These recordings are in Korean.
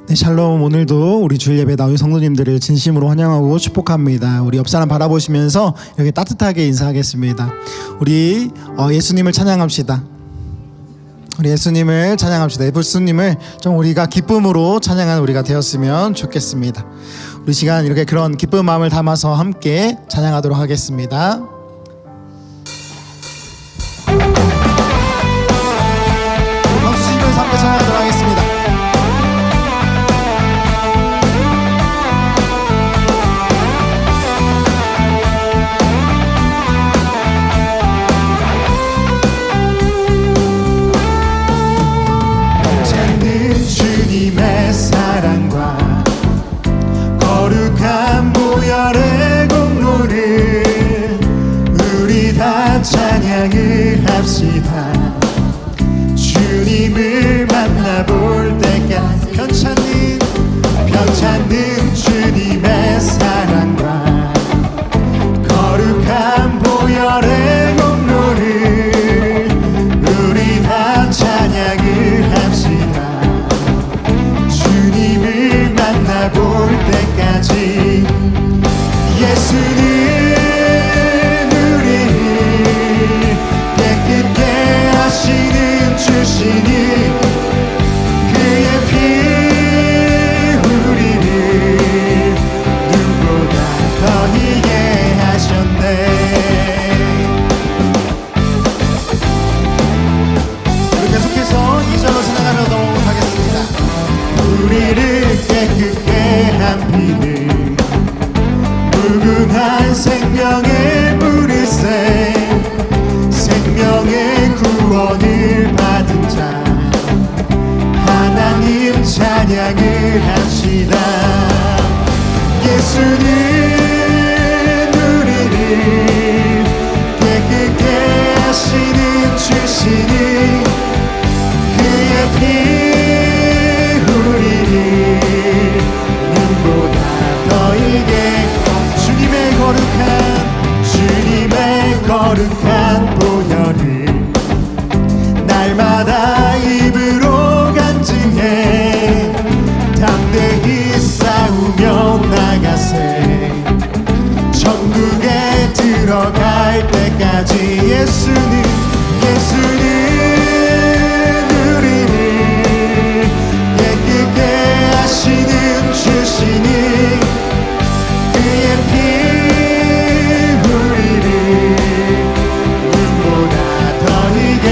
네, 샬롬. 오늘도 우리 주일 예배 나온 성도님들을 진심으로 환영하고 축복합니다. 우리 옆 사람 바라보시면서 이렇게 따뜻하게 인사하겠습니다. 우리 예수님을 찬양합시다. 우리 예수님을 찬양합시다. 예수님을 좀 우리가 기쁨으로 찬양하는 우리가 되었으면 좋겠습니다. 우리 시간 이렇게 그런 기쁜 마음을 담아서 함께 찬양하도록 하겠습니다. 박수 치면서 함께 찬양하도록 하겠습니다. 주님의 사랑과 거룩한 보혈의 공로를 우리 다 찬양을 합시다. 주님을 만나볼 때까지 편찮는 주님의 사랑과 거룩한 보혈의 공로를 우리 다 찬양을 합시다. 주님을 만나볼 때까지 예수는 우리를 깨끗게 하시는 주시니 그의 피 우리를 눈보다 더 희게 하셨네. 우리 계속해서 2절로 찬양하도록 하겠습니다. 우리를 깨끗게 한 피는 무궁한 생명의 물을새 생명의 구원을 받은 자 하나님 찬양을 합시다. 예수는 우리를 깨끗게 하시는 주시니 그의 피 눈보다 더 이게 주님의 거룩한 보혈을 날마다 입으로 간증해 담대히 싸우며 나가세 천국에 들어갈 때까지 예수는 우리를 깨끗게 하시는 주시니 그의 피 우리를 눈보다 더 희게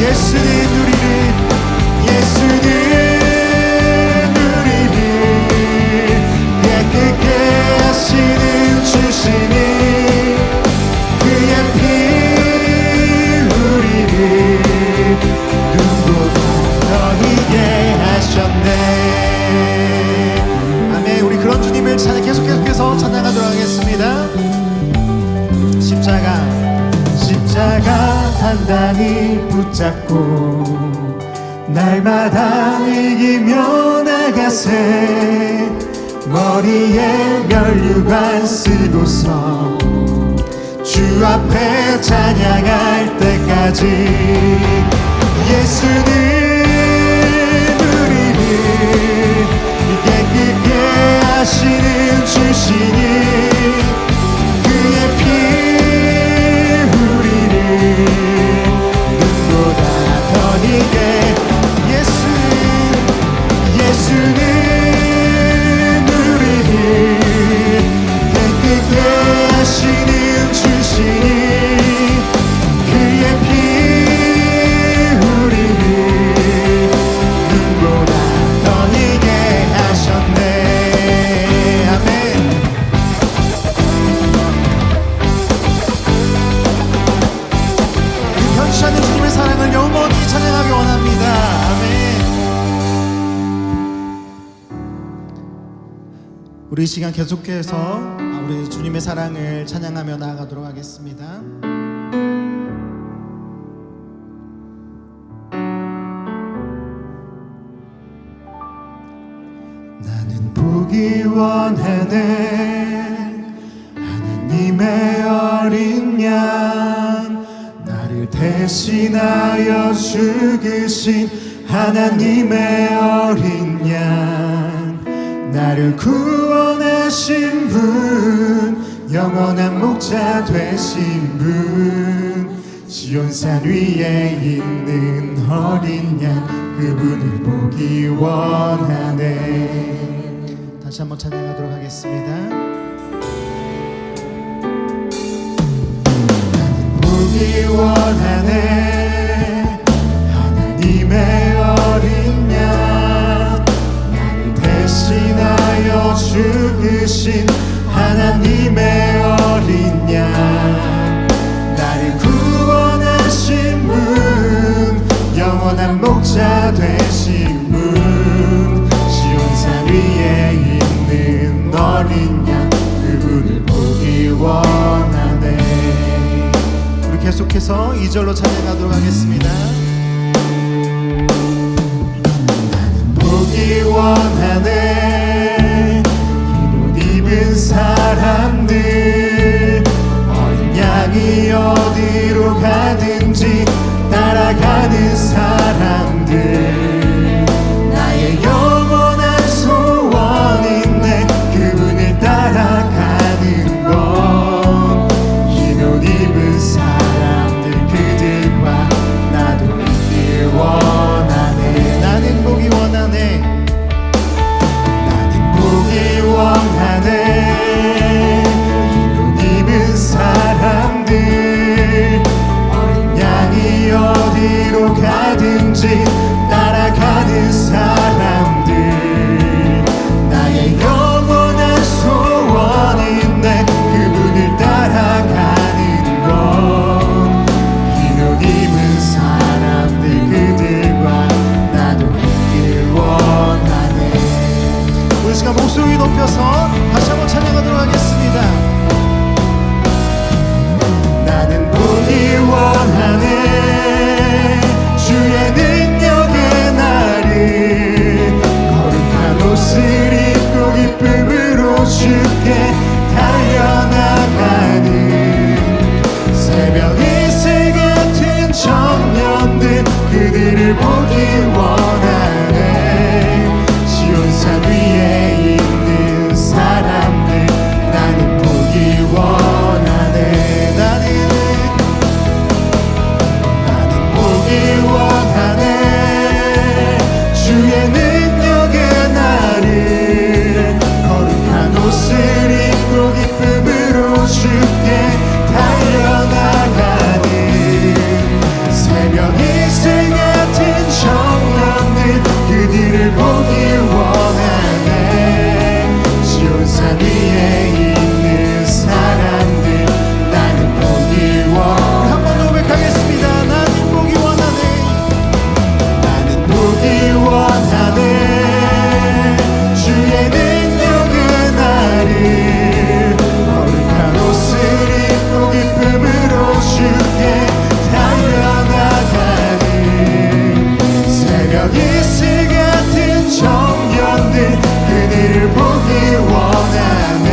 예수는 우리를 깨끗게 하시는 주시니 그의 피 우리를 눈보다 더 희게 하셨네. 아멘. 우리 그런 주님을 계속해서 찬양하도록 하겠습니다. 십자가 단단히 붙잡고 날마다 이기며 나가세 머리에 면류관 쓰고서 주 앞에 찬양할 때까지 예수는 우리를 깨끗게 하시는 주시니 그의 피 우리를 눈보다 더 희게 예수는 우리를 깨끗게 하시는 주시니 그의 피 우리를 눈보다 더 희게 하셨네. 아멘. 변치 않는 주님의 사랑을 영원히 찬양하기 원합니다. 아멘. 우리 이 시간 계속해서 우리 주님의 사랑을 찬양하며 나아가도록 하겠습니다. 나는 보기 원하네 하나님의 어린 양 나를 대신하여 죽으신 하나님의 어린 양 나를 구원하신 분 영원한 목자 되신 분 시온산 위에 있는 어린 양 그분을 보기 원하네. 다시 한번 찬양하도록 하겠습니다. 보기 원하네. 하나님의 어린 양 나를 대신하여 죽으신 하나님의 어린 양 나를 구원하신 분 영원한 목자 되신 분 시온산 위에 있는 어린 양 그분을 보기 원하네. 우리 계속해서 2절로 찬양하도록 하겠습니다. 보기 원하네. 흰옷 입은 사람들 어린 양이 어디로 가든지 따라가는 사람들 나의 영원한 소원인데 그분을 따라가는 것 흰옷 입은 사람들 그들과 나도 있길 원하네. 나는 보기 원하네. 나는 보기 원하네. 흰옷 입은 사람들 어린 양이 어디로 가든지 따라가는 사람들 나의 영원한 소원인데 그분을 따라가는 것 흰옷 입은 사람들 그들과 나도 있길 원하네. 우리 시간 목소리 높여서 다시 한번 찬양하도록 하겠습니다. 나는 보기 원하네. 주의 능력의 나를 거룩한 옷을 입고 기쁨으로 주께 달려나가는 새벽 이슬 같은 청년들 그들을 보기 원하네. 시온산 위에 있는 사람들 나는 보기 원하네. 나는 보기 원하네. 주의 능력의 나를 거룩한 옷을 입고 기쁨으로 주께 달려나가는 새벽 이슬 같은 청년들 그들을 보기 원하네. 시온산 위에 있는 사람들 나는 보기 원하네. 한 번 더 고백하겠습니다. 나는 보기 원하네. 나는 보기 원하네. 주의 능력의 나를 거룩한 옷을 입고 기쁨으로 주께 달려나가는 새벽 이슬 같은 청년들 그들을 보기 원하네.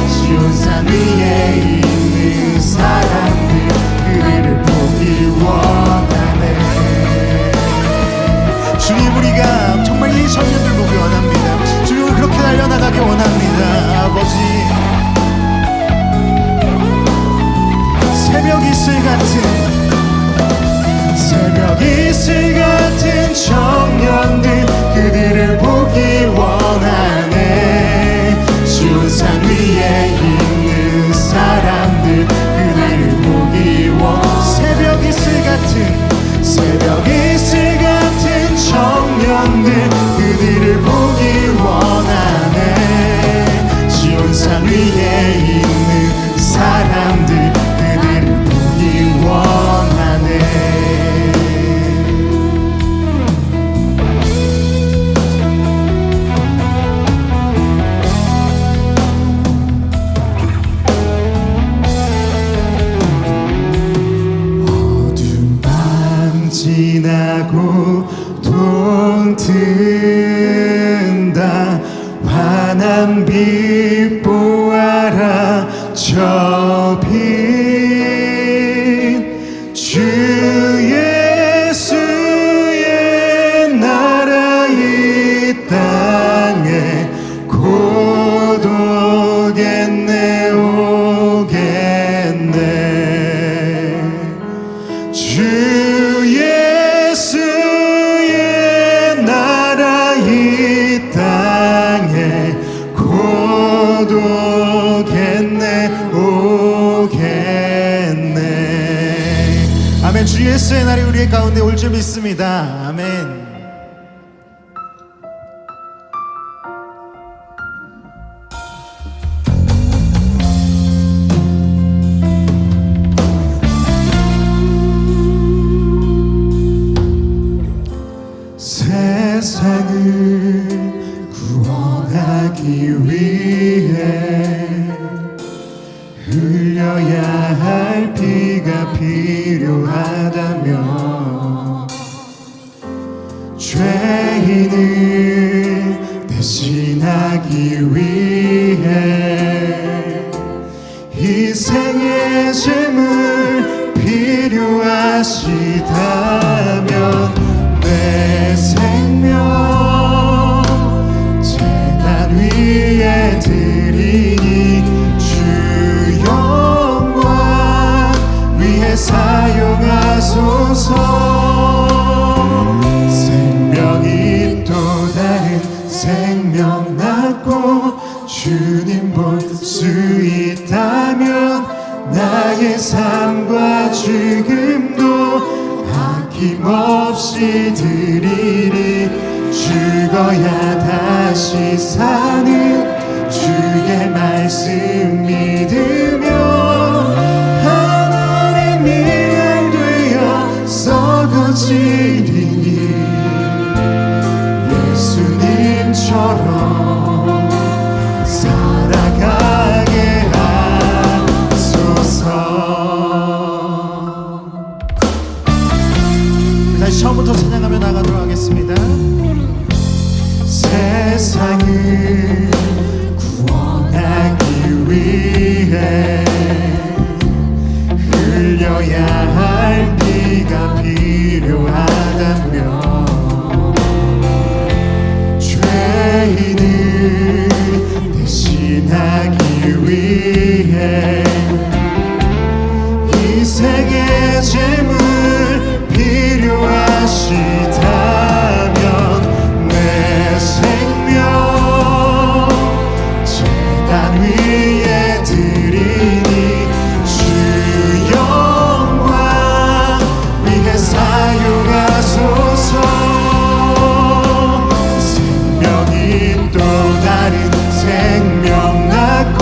시온산 위에 있는 사람들 그들을 보기 원하네. 주님, 우리가 정말 이 청년들 보기 원합니다. 주님을 그렇게 달려나가기 원합니다. 아버지, 새벽 이슬 같은 청년들 그들을 보기 원하네. 시온산 위에 있는 사람들 그들을 보기 새벽 이슬 같은 청년들 그들을 보기 원하네. 시온산 위에 있는 사람들 그들을 보기 원하네. 지나고 동튼다 환한 빛 보아라 저 빛 주 예수의 주 예수의 날이 우리의 가운데 올 줄 믿습니다. 아멘. 세상을 구원하기 위해 흘려야 할 피가 필요하다면 죄인을 대신하기 위해 희생의 제물 필요하시다면 내 생명 제단 위에 드리니 주 영광 위해 사용하소서. 생명이 또 다른 생명 낳고 주님 볼 수 있다면 나의 삶과 죽음도 아낌없이 드리리. 죽어야 다시 사는 주의 말씀 믿으며 하늘의 미랄 되어 썩어지리니 예수님처럼 살아가게 하소서. 다시 처음부터 찬양하며 나가도록 하겠습니다. 세상을 구원하기 위해 흘려야 할 피가 필요하다면 죄인을 대신하기 위해 희생의 제물 필요하시다면 내 생명 제단 위에 드리니 주 영광 위해 사용하소서. 생명이 또 다른 생명 낳고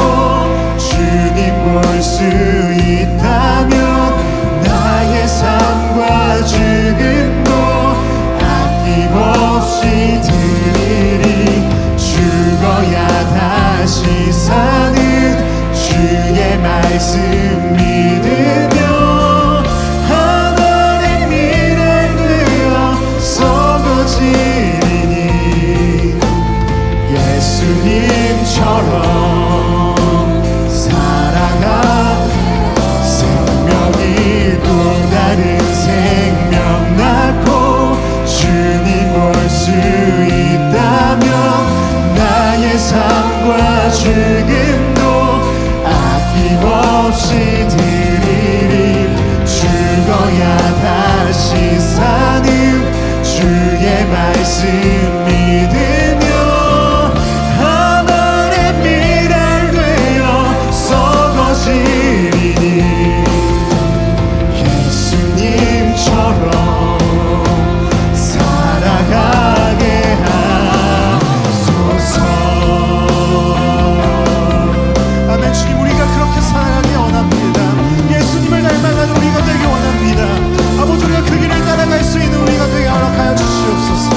주님 볼 수 있다면 나의 삶과 죽음도 아낌없이 드리리. 죽어야 다시 사는 주의 말씀 믿으며 하늘의 미랄 되어 썩어지리니 예수님처럼 살아가. 생명이 또 다른 생명 낳고 주님 볼 수 있다면 나의 삶과 죽음도 아낌없이 드리리. 죽어야 다시 사는 주의 말씀 믿으며 하늘의 미랄 되어 썩어지리니 예수님처럼 살아가게 하소서. 아멘. 주님, 우리가 그렇게 살아가기 원합니다. 예수님을 닮아가는 우리가 되기 원합니다. 아버지, 우리가 그 길을 따라갈 수 있는 우리가 되게 허락하여 주시옵소서.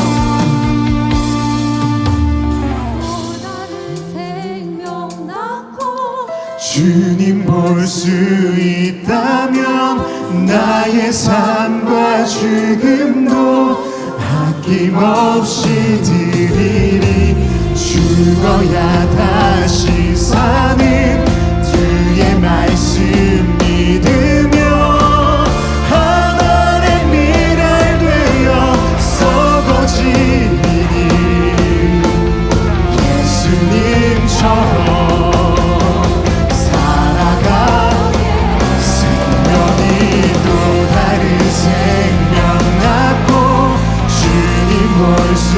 주님 볼 수 있다면 나의 삶과 죽음도 아낌없이 드리리. 죽어야 다시 사는 주의 말씀 믿으며 하늘의 미랄 되어 썩어지리니 예수님처럼 볼 수